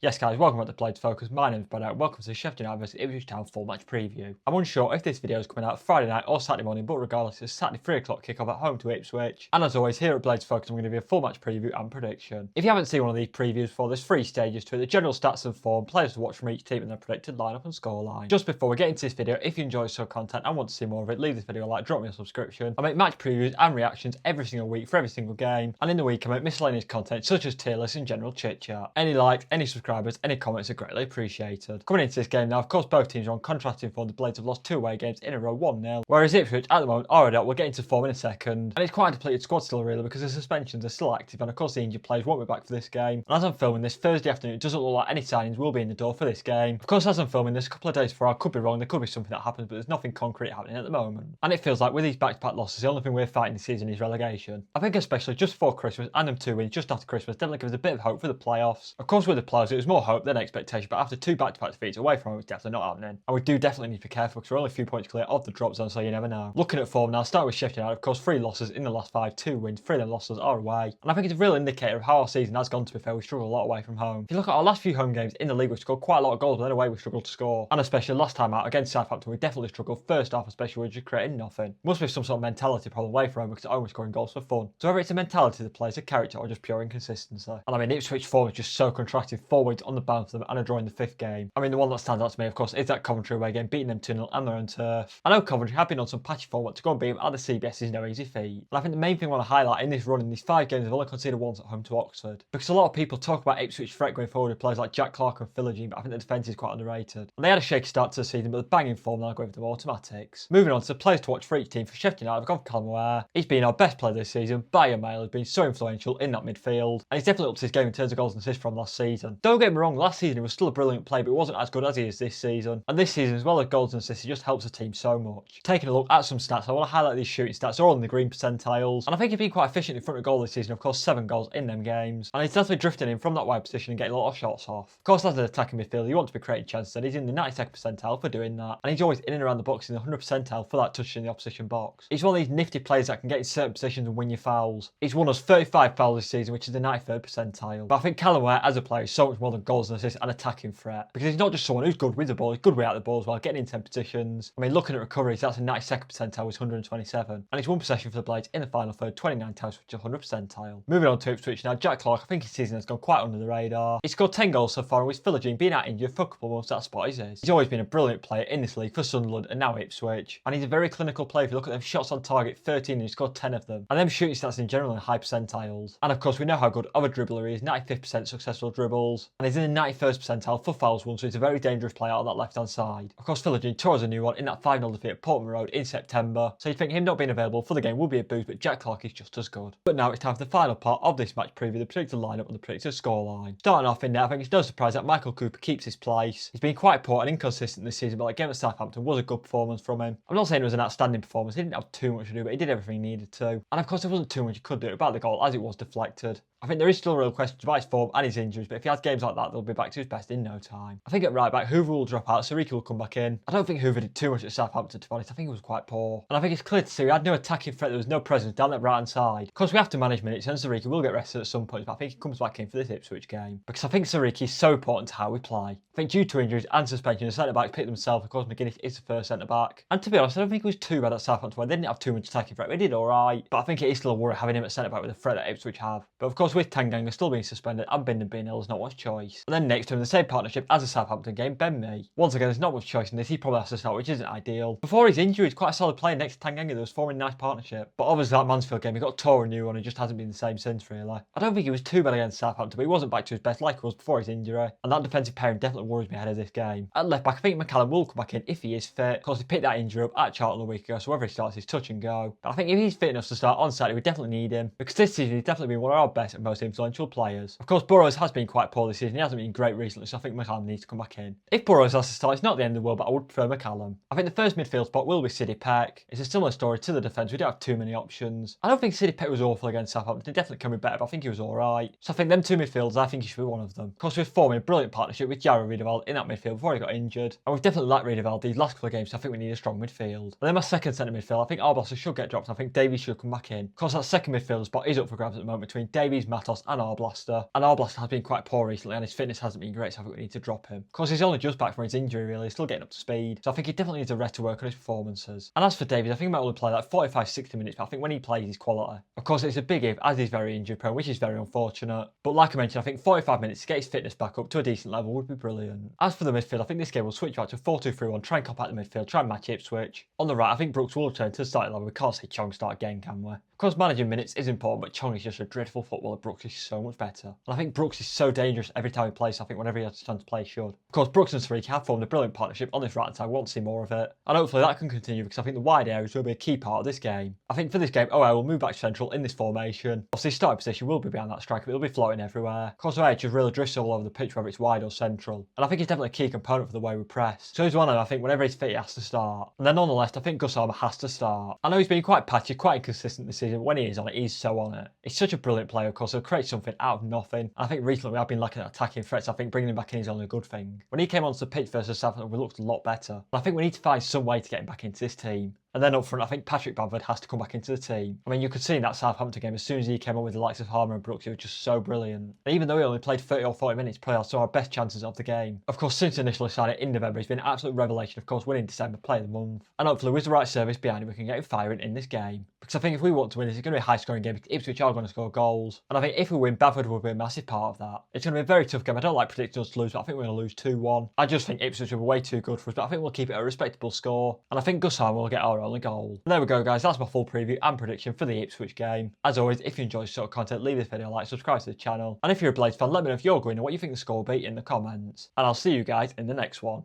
Yes guys, welcome back to Blades Focus. My name is Brad and welcome to the Sheffield United vs Ipswich Town full match preview. I'm unsure if this video is coming out Friday night or Saturday morning, but regardless, it's Saturday 3 o'clock kickoff at home to Ipswich. And as always, here at Blades Focus, I'm going to give you a full match preview and prediction. If you haven't seen one of these previews before, there's 3 stages to it: the general stats and form, players to watch from each team, and their predicted lineup and scoreline. Just before we get into this video, if you enjoy this sort of content and want to see more of it, leave this video a like, drop me a subscription. I make match previews and reactions every single week for every single game, and in the week I make miscellaneous content such as tier lists and general chit chat. Any likes, any subscribers, any comments are greatly appreciated. Coming into this game now, of course, both teams are on contrasting form. The Blades have lost 2 away games in a row, 1-0, whereas Ipswich at the moment are already out. We'll get into form in a second, and it's quite a depleted squad still really, because the suspensions are still active, and of course the injured players won't be back for this game. And as I'm filming this Thursday afternoon, it doesn't look like any signings will be in the door for this game. Of course, as I'm filming this, a couple of days before, I could be wrong, there could be something that happens, but there's nothing concrete happening at the moment. And it feels like with these back-to-back losses, the only thing we're fighting this season is relegation. I think especially just before Christmas and them 2 wins just after Christmas definitely gives us a bit of hope for the playoffs. Of course, with the playoffs it was more hope than expectation, but after 2 back-to-back defeats away from home, it's definitely not happening. And we do definitely need to be careful because we're only a few points clear of the drop zone, so you never know. Looking at form now, starting with Sheffield United, of course, 3 losses in the last 5, 2 wins, 3 of them losses are away. And I think it's a real indicator of how our season has gone, to be fair. We struggle a lot away from home. If you look at our last few home games in the league, we've scored quite a lot of goals, but then away we struggled to score. And especially last time out against Southampton, we definitely struggled first half, especially with just creating nothing. Must be some sort of mentality problem away from home because they're only scoring goals for fun. So whether it's a mentality that plays, a character, or just pure inconsistency. And I mean, Ipswich form is just so contrasted. 4 wins on the bounce for them and a draw in the 5th game. I mean, the one that stands out to me, of course, is that Coventry away game, beating them 2-0 on their own turf. I know Coventry have been on some patchy form, but to go and beat them at the CBS is no easy feat. And I think the main thing I want to highlight in this run, in these 5 games, I've only conceded once at home to Oxford. Because a lot of people talk about Ipswich threat going forward with players like Jack Clarke and Philogene, but I think the defence is quite underrated. And they had a shaky start to the season, but the banging form now going for them automatics. Moving on to the players to watch for each team. For Sheffield United, I've gone for Callum Ware. He's been our best player this season by a mile. He's been so influential in that midfield, and he's definitely up to his game in terms of goals and assists from last season. Don't get me wrong, last season he was still a brilliant player, but he wasn't as good as he is this season. And this season, as well as goals and assists, he just helps the team so much. Taking a look at some stats, I want to highlight these shooting stats. They're all in the green percentiles, and I think he's been quite efficient in front of goal this season. Of course, 7 goals in them games, and he's definitely drifting in from that wide position and getting a lot of shots off. Of course, as an attacking midfielder, you want to be creating chances, and he's in the 92nd percentile for doing that, and he's always in and around the box in the 100th percentile for that touch in the opposition box. He's one of these nifty players that can get in certain positions and win your fouls. He's won us 35 fouls this season, which is the 93rd percentile. But I think Callum Ware as a player is so much more than goals and assists and attacking threat, because he's not just someone who's good with the ball, he's good without the ball as well, getting in 10 positions. I mean, looking at recoveries, that's a 92nd percentile, which is 127, and he's 1 possession for the Blades in the final third, 29 times, which is 100 percentile. Moving on to Ipswich now, Jack Clarke, I think his season has gone quite under the radar. He's scored 10 goals so far, and with Philogene being out injured for a couple of months, that spot is his. He's always been a brilliant player in this league for Sunderland and now Ipswich, and he's a very clinical player. If you look at them shots on target, 13, and he's scored 10 of them, and them shooting stats in general in high percentiles. And of course, we know how good of a dribbler he is, 95% successful dribbles, and he's in the 91st percentile for fouls won, so he's a very dangerous player on that left hand side. Of course, Philogene tore us a new one in that 5-0 defeat at Portman Road in September, so you'd think him not being available for the game would be a boost, but Jack Clarke is just as good. But now it's time for the final part of this match preview, the predicted lineup and the predicted scoreline. Starting off in there, I think it's no surprise that Michael Cooper keeps his place. He's been quite poor and inconsistent this season, but that game at Southampton was a good performance from him. I'm not saying it was an outstanding performance, he didn't have too much to do, but he did everything he needed to. And of course, there wasn't too much he could do about the goal as it was deflected. I think there is still real questions about his form and his injuries, but if he has games like that, they'll be back to his best in no time. I think at right back, Hoover will drop out, Sariki will come back in. I don't think Hoover did too much at Southampton, to be honest. I think he was quite poor. And I think it's clear to see we had no attacking threat, there was no presence down that right hand side. Of course, we have to manage minutes, and Sariki will get rested at some point, but I think he comes back in for this Ipswich game, because I think Sariki is so important to how we play. I think due to injuries and suspension, the centre backs picked themselves. Of course, McGuinness is the first centre back. And to be honest, I don't think it was too bad at Southampton, where they didn't have too much attacking threat. We did alright, but I think it is still a worry having him at centre back with the threat that Ipswich have. But of course, with Tanganga still being suspended and Bindon being ill, there's not much choice. And then next to him, the same partnership as the Southampton game, Ben Mee. Once again, there's not much choice in this. He probably has to start, which isn't ideal. Before his injury, he's quite a solid player next to Tanganga. There was forming a nice partnership. But obviously, that Mansfield game, he got tore a new one and just hasn't been the same since, really. I don't think he was too bad against Southampton, but he wasn't back to his best like he was before his injury. And that defensive pairing definitely worries me ahead of this game. At left back, I think McCallum will come back in if he is fit. Of course, he picked that injury up at Charlton a week ago, so whether he starts, he's touch and go. But I think if he's fit enough to start on Saturday, we definitely need him, because this season he's definitely been one of our best and most influential players. Of course, Burrows has been quite poor this season. He hasn't been great recently, so I think McCallum needs to come back in. If Burrows has to start, it's not the end of the world, but I would prefer McCallum. I think the first midfield spot will be Sidney Peck. It's a similar story to the defence. We don't have too many options. I don't think Sidney Peck was awful against Southampton. He definitely can be better, but I think he was alright. So I think them 2 midfielders, I think he should be one of them. Of course, we've formed a brilliant partnership with Jarrod Riedewald in that midfield before he got injured. And we've definitely lacked Riedewald these last couple of games, so I think we need a strong midfield. And then my second centre midfield, I think Arbosser should get dropped. I think Davies should come back in. Of course, that second midfielder spot is up for grabs at the moment between Davies, Matos and Arblaster. And Arblaster has been quite poor recently and his fitness hasn't been great, so I think we need to drop him. Of course, he's only just back from his injury really, he's still getting up to speed. So I think he definitely needs a rest to work on his performances. And as for Davies, I think he might only play like 45-60 minutes, but I think when he plays, he's quality. Of course, it's a big if as he's very injury prone, which is very unfortunate. But like I mentioned, I think 45 minutes to get his fitness back up to a decent level would be brilliant. As for the midfield, I think this game will switch back to 4-2-3-1, try and compact the midfield, try and match Ipswich. On the right, I think Brooks will return to the starting level. We can't see Chong start again, can we? Of course, managing minutes is important, but Chong is just a dreadful footballer. Brooks is so much better. And I think Brooks is so dangerous every time he plays, so I think whenever he has a chance to play, he should. Of course, Brooks and Saric have formed a brilliant partnership on this right side. I want to see more of it. And hopefully that can continue because I think the wide areas will be a key part of this game. I think for this game, OL will move back central in this formation. Obviously, his starting position will be behind that striker, but he'll be floating everywhere. Of course, OH just really drifts all over the pitch, whether it's wide or central. And I think he's definitely a key component for the way we press. So he's one of them, I think whenever he's fit, he has to start. And then on the left, I think Gus Armour has to start. I know he's been quite patchy, quite inconsistent this season. When he is on it, he's so on it. He's such a brilliant player, of course. He'll create something out of nothing. And I think recently we have been lacking attacking threats. I think bringing him back in is only a good thing. When he came onto the pitch versus Southampton, we looked a lot better. And I think we need to find some way to get him back into this team. And then up front, I think Patrick Bamford has to come back into the team. I mean, you could see in that Southampton game, as soon as he came on with the likes of Harmer and Brooks, he was just so brilliant. And even though he only played 30 or 40 minutes, probably saw our best chances of the game. Of course, since initially signing in November, he's been an absolute revelation. Of course, winning December, player of the month. And hopefully with the right service behind him, we can get him firing in this game. Because I think if we want to win, it's going to be a high-scoring game because Ipswich are going to score goals. And I think if we win, Bamford will be a massive part of that. It's going to be a very tough game. I don't like predicting us to lose, but I think we're going to lose 2-1. I just think Ipswich will be way too good for us, but I think we'll keep it a respectable score. And I think Gus Armour will get our only goal. And there we go, guys. That's my full preview and prediction for the Ipswich game. As always, if you enjoy this sort of content, leave this video a like, subscribe to the channel. And if you're a Blades fan, let me know if you're going and what you think the score will be in the comments. And I'll see you guys in the next one.